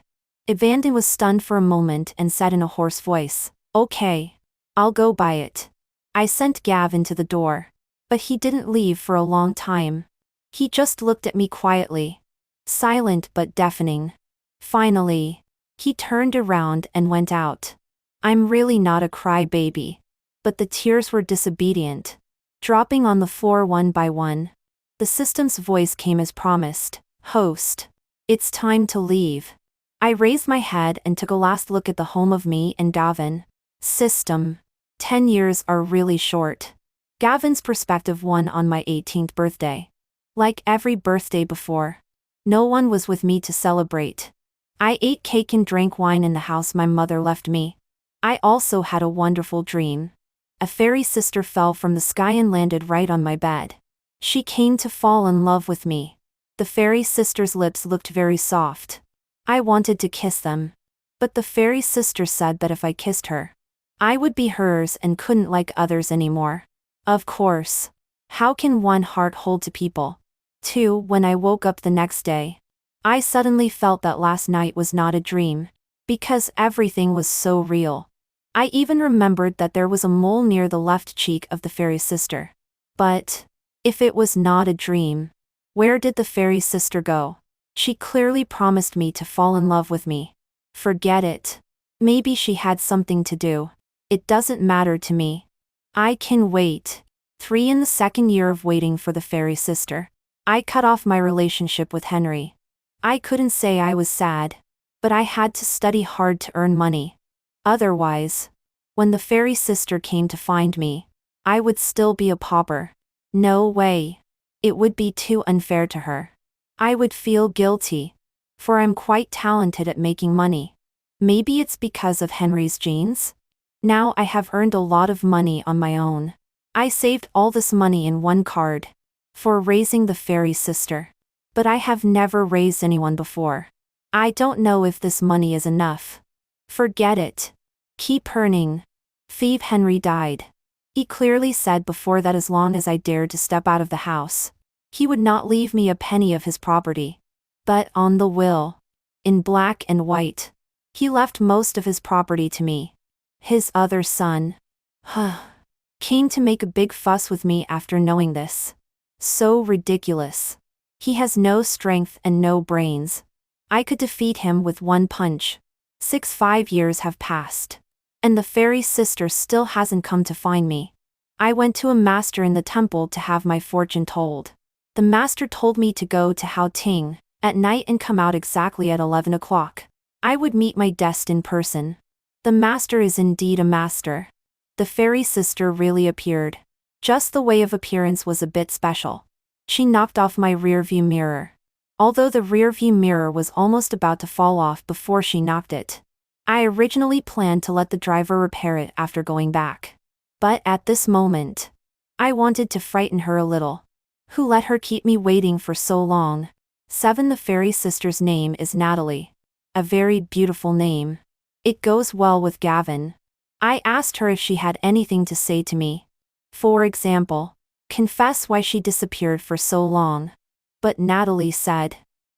Evander was stunned for a moment and said in a hoarse voice, okay. I'll go buy it. I sent Gavin to the door. But he didn't leave for a long time. He just looked at me quietly. Silent but deafening. Finally, he turned around and went out. I'm really not a crybaby. But the tears were disobedient. Dropping on the floor one by one. The system's voice came as promised. Host. It's time to leave. I raised my head and took a last look at the home of me and Gavin. System. 10 years are really short. Gavin's perspective won on my 18th birthday. Like every birthday before, no one was with me to celebrate. I ate cake and drank wine in the house my mother left me. I also had a wonderful dream. A fairy sister fell from the sky and landed right on my bed. She came to fall in love with me. The fairy sister's lips looked very soft. I wanted to kiss them. But the fairy sister said that if I kissed her, I would be hers and couldn't like others anymore. Of course. How can one heart hold to people? 2. When I woke up the next day, I suddenly felt that last night was not a dream. Because everything was so real. I even remembered that there was a mole near the left cheek of the fairy sister. But if it was not a dream, where did the fairy sister go? She clearly promised me to fall in love with me. Forget it. Maybe she had something to do. It doesn't matter to me. I can wait. 3 in the second year of waiting for the fairy sister, I cut off my relationship with Henry. I couldn't say I was sad, but I had to study hard to earn money. Otherwise, when the fairy sister came to find me, I would still be a pauper. No way. It would be too unfair to her. I would feel guilty, for I'm quite talented at making money. Maybe it's because of Henry's genes? Now I have earned a lot of money on my own. I saved all this money in one card for raising the fairy sister. But I have never raised anyone before. I don't know if this money is enough. Forget it. Keep earning. Thief Henry died. He clearly said before that as long as I dared to step out of the house, he would not leave me a penny of his property. But on the will, in black and white, he left most of his property to me. His other son, came to make a big fuss with me after knowing this. So ridiculous. He has no strength and no brains. I could defeat him with one punch. 5 years have passed. And the fairy sister still hasn't come to find me. I went to a master in the temple to have my fortune told. The master told me to go to Hao Ting at night and come out exactly at 11 o'clock. I would meet my destined person. The master is indeed a master. The fairy sister really appeared. Just the way of appearance was a bit special. She knocked off my rear-view mirror. Although the rear-view mirror was almost about to fall off before she knocked it. I originally planned to let the driver repair it after going back. But at this moment, I wanted to frighten her a little. Who let her keep me waiting for so long? 7. The fairy sister's name is Natalie. A very beautiful name. It goes well with Gavin. I asked her if she had anything to say to me. For example, confess why she disappeared for so long. But Natalie said,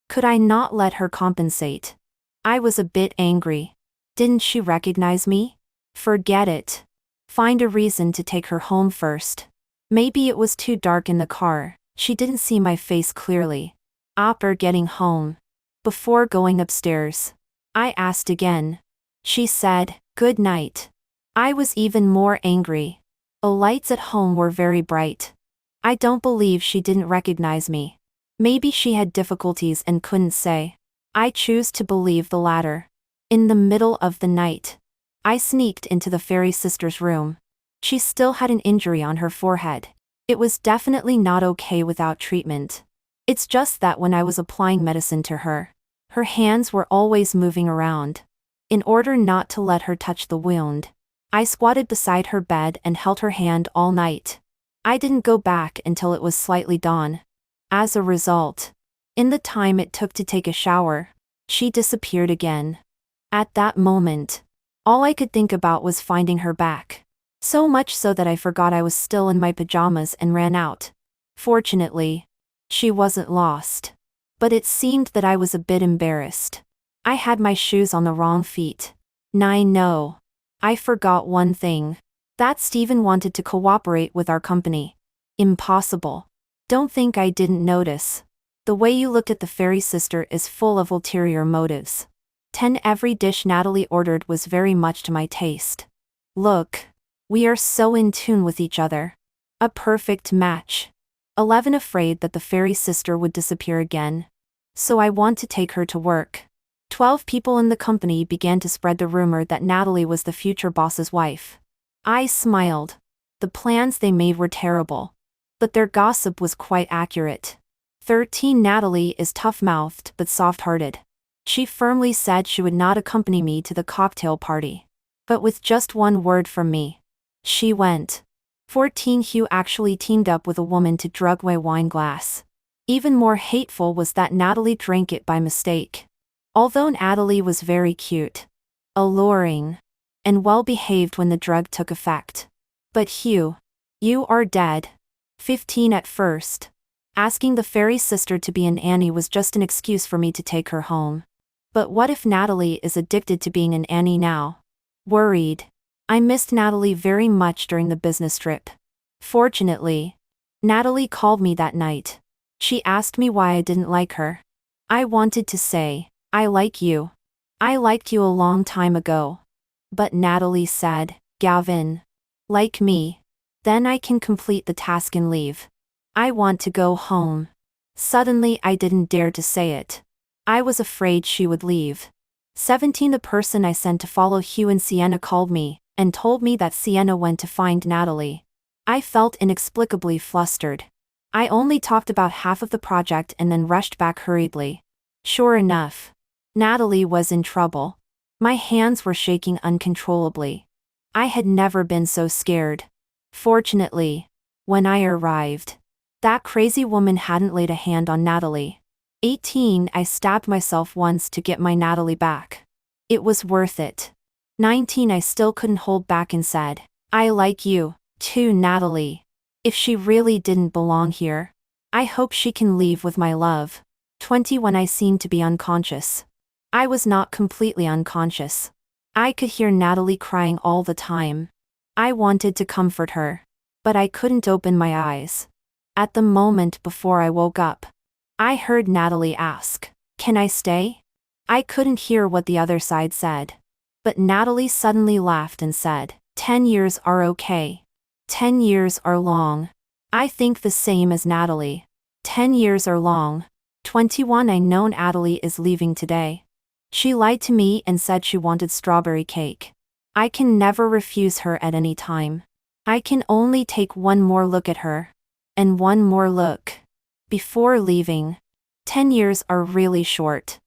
could I not let her compensate? I was a bit angry. Didn't she recognize me? Forget it. Find a reason to take her home first. Maybe it was too dark in the car, she didn't see my face clearly. After getting home, before going upstairs, I asked again. She said, good night. I was even more angry. The lights at home were very bright. I don't believe she didn't recognize me. Maybe she had difficulties and couldn't say. I choose to believe the latter. In the middle of the night, I sneaked into the fairy sister's room. She still had an injury on her forehead. It was definitely not okay without treatment. It's just that when I was applying medicine to her, her hands were always moving around. In order not to let her touch the wound, I squatted beside her bed and held her hand all night. I didn't go back until it was slightly dawn. As a result, in the time it took to take a shower, she disappeared again. At that moment, all I could think about was finding her back. So much so that I forgot I was still in my pajamas and ran out. Fortunately, she wasn't lost. But it seemed that I was a bit embarrassed. I had my shoes on the wrong feet. No. I forgot one thing. That Stephen wanted to cooperate with our company. Impossible. Don't think I didn't notice. The way you looked at the fairy sister is full of ulterior motives. 10. Every dish Natalie ordered was very much to my taste. Look. We are so in tune with each other. A perfect match. 11. Afraid that the fairy sister would disappear again. So I want to take her to work. 12. People in the company began to spread the rumor that Natalie was the future boss's wife. I smiled. The plans they made were terrible. But their gossip was quite accurate. 13. Natalie is tough-mouthed but soft-hearted. She firmly said she would not accompany me to the cocktail party. But with just one word from me, she went. 14. Hugh actually teamed up with a woman to drug my wine glass. Even more hateful was that Natalie drank it by mistake. Although Natalie was very cute, alluring, and well-behaved when the drug took effect. But Hugh, you are dead. 15. At first, asking the fairy sister to be an Annie was just an excuse for me to take her home. But what if Natalie is addicted to being an Annie now? Worried, I missed Natalie very much during the business trip. Fortunately, Natalie called me that night. She asked me why I didn't like her. I wanted to say, I like you. I liked you a long time ago. But Natalie said, Gavin. Like me. Then I can complete the task and leave. I want to go home. Suddenly I didn't dare to say it. I was afraid she would leave. 17 The person I sent to follow Hugh and Sienna called me, and told me that Sienna went to find Natalie. I felt inexplicably flustered. I only talked about half of the project and then rushed back hurriedly. Sure enough, Natalie was in trouble. My hands were shaking uncontrollably. I had never been so scared. Fortunately, when I arrived, that crazy woman hadn't laid a hand on Natalie. 18 I stabbed myself once to get my Natalie back. It was worth it. 19 I still couldn't hold back and said, I like you, too, Natalie. If she really didn't belong here, I hope she can leave with my love. 20 When I seemed to be unconscious. I was not completely unconscious. I could hear Natalie crying all the time. I wanted to comfort her, but I couldn't open my eyes. At the moment before I woke up, I heard Natalie ask, Can I stay? I couldn't hear what the other side said. But Natalie suddenly laughed and said, 10 years are okay. 10 years are long. I think the same as Natalie. 10 years are long. 21 I know Natalie is leaving today. She lied to me and said she wanted strawberry cake. I can never refuse her at any time. I can only take one more look at her. And one more look. Before leaving. 10 years are really short.